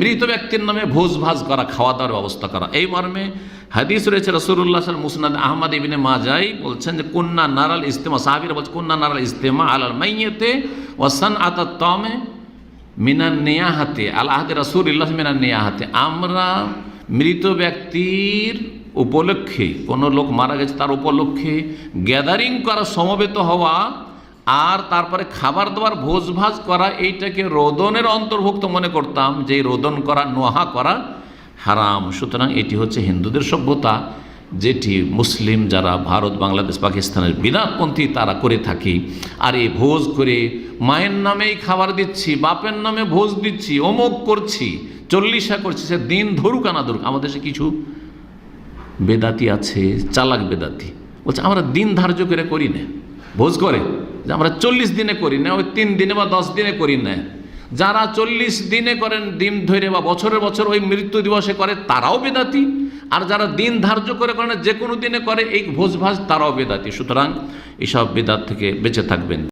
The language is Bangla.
মৃত ব্যক্তির নামে ভোজ ভাজ করা, খাওয়া দাওয়ার ব্যবস্থা করা। এই মর্মে হাদিস রয়েছে রাসূলুল্লাহ সাল্লাল্লাহু আলাইহি ওয়াসাল্লাম মুসনাদ আহমদ ইবনে মাজাহ বলছেন যে কুন্না নারাল ইজতিমা, সাহাবীরা বলছেন কুন্না নারাল ইজতিমা আলাল মাইয়িতি ওয়া সানআতাত তামে মিনান নিয়াহাতি আল আহদি রাসূলিল্লাহ মিনান নিয়াহাতি। আমরা মৃত ব্যক্তির উপলক্ষে, কোনো লোক মারা গেছে তার উপলক্ষে গ্যাদারিং করা, সমবেত হওয়া, আর তারপরে খাবার দাবার ভোজ ভাজ করা, এইটাকে রোদনের অন্তর্ভুক্ত মনে করতাম, যে রোদন করা, নোহা করা হারাম। সুতরাং এটি হচ্ছে হিন্দুদের সভ্যতা, যেটি মুসলিম যারা ভারত, বাংলাদেশ, পাকিস্তানের বিরাটপন্থী তারা করে থাকে। আর এই ভোজ করে মায়ের নামেই খাবার দিচ্ছি, বাপের নামে ভোজ দিচ্ছি, অমুক করছি, চল্লিশা করছি, সে দিন ধরুক আনা ধরুক। আমাদের দেশে কিছু বেদাতি আছে, চালাক বেদাতি, বলছে আমরা দিন ধার্য করে করি না, ভোজ করে যে আমরা 40 দিনে করি না, ওই 3 দিনে বা 10 দিনে করি না। যারা 40 দিনে করেন দিন ধরে বা বছরের বছর ওই মৃত্যু দিবসে করে, তারাও বেদাতি। আর যারা দিন ধার্য করে করে না, যে কোনো দিনে করে এই ভোজ ভাজ, তারাও বেদাতি। সুতরাং এইসব বেদাত থেকে বেঁচে থাকবেন।